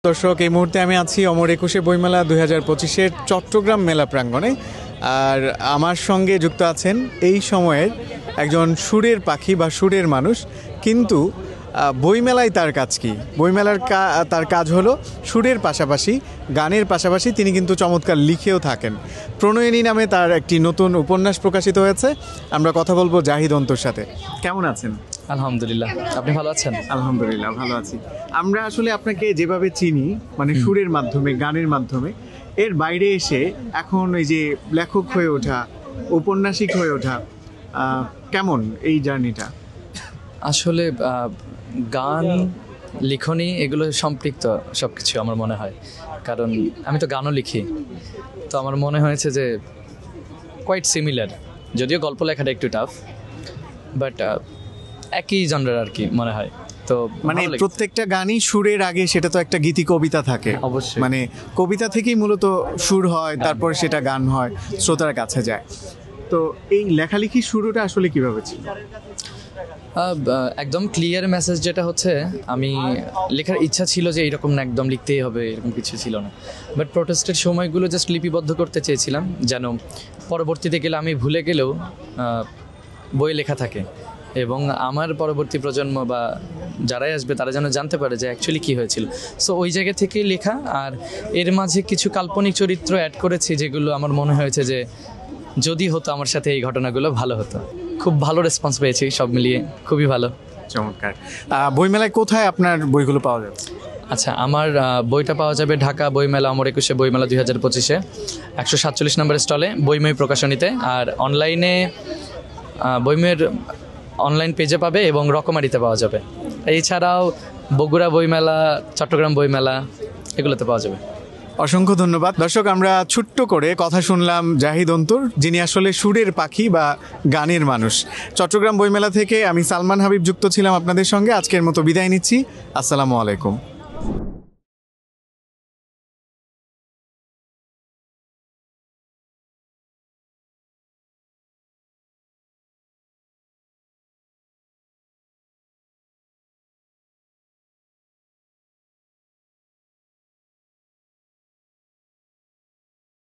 দর্শক, এই মুহূর্তে আমি আছি অমর একুশে বইমেলা 2025-এর চট্টগ্রাম মেলা প্রাঙ্গণে। আর আমার সঙ্গে যুক্ত আছেন এই সময়ের একজন সুরের পাখি বা সুরের মানুষ, কিন্তু বইমেলায় তার কাজ কি? বইমেলার তার কাজ হলো সুরের পাশাপাশি গানের পাশাপাশি তিনি কিন্তু চমৎকার লিখেও থাকেন। প্রণয়িনী নামে তার একটি নতুন উপন্যাস প্রকাশিত হয়েছে। আমরা কথা বলবো জাহিদ অন্তর সাথে। কেমন আছেন? আলহামদুলিল্লাহ, আপনি ভালো আছেন? আলহামদুলিল্লাহ ভালো আছি। আমরা আসলে আপনাকে যেভাবে চিনি, মানে সুরের মাধ্যমে, গানের মাধ্যমে, এর বাইরে এসে এখন এই যে লেখক হয়ে ওঠা, ঔপন্যাসিক হয়ে ওঠা, কেমন এই জার্নিটা? আসলে গান, লিখনি এগুলো সম্পৃক্ত সব কিছু আমার মনে হয়, কারণ আমি তো গানও লিখি। তো আমার মনে হয়েছে যে কোয়াইট সিমিলার, যদিও গল্প লেখাটা একটু টাফ, বাট একই জনরার আর কি মনে হয়। তো মানে প্রত্যেকটা গানই সুরের আগে সেটা তো একটা গীতি কবিতা থাকে, অবশ্যই। মানে কবিতা থেকেই মূলত সুর হয়, তারপর সেটা গান হয়, শ্রোতার কাছে যায়। তো এই লেখালেখির শুরুটা আসলে কিভাবে ছিল? একদম ক্লিয়ার মেসেজ যেটা হচ্ছে, আমি লেখার ইচ্ছা ছিল যে এইরকম না, একদম লিখতেই হবে এরকম কিছু ছিল না, বাট প্রোটেস্টের সময়গুলো জাস্ট লিপিবদ্ধ করতে চেয়েছিলাম, যেন পরবর্তীতে গেলে আমি ভুলে গেলেও বই লেখা থাকে, এবং আমার পরবর্তী প্রজন্ম বা যারাই আসবে তারা যেন জানতে পারে যে অ্যাকচুয়ালি কী হয়েছিল। সো ওই জায়গা থেকেই লেখা, আর এর মাঝে কিছু কাল্পনিক চরিত্র অ্যাড করেছি, যেগুলো আমার মনে হয়েছে যে যদি হতো আমার সাথে এই ঘটনাগুলো ভালো হতো। খুব ভালো রেসপন্স পেয়েছি, সব মিলিয়ে খুবই ভালো। চমৎকার। বইমেলায় কোথায় আপনার বইগুলো পাওয়া যাবে? আচ্ছা, আমার বইটা পাওয়া যাবে ঢাকা বইমেলা, অমর একুশে বইমেলা 2025-এ 147 নম্বর স্টলে, বইময় প্রকাশনীতে। আর অনলাইনে বইমের অনলাইন পেজে পাবে এবং রকমারিতে পাওয়া যাবে। এছাড়াও বগুড়া বইমেলা, চট্টগ্রাম বইমেলা, এগুলোতে পাওয়া যাবে। অসংখ্য ধন্যবাদ। দর্শক, আমরা ছোট্ট করে কথা শুনলাম জাহিদ অন্তর, যিনি আসলে সুরের পাখি বা গানের মানুষ। চট্টগ্রাম বইমেলা থেকে আমি সালমান হাবিব যুক্ত ছিলাম আপনাদের সঙ্গে। আজকের মতো বিদায় নিচ্ছি। আসসালামু আলাইকুম।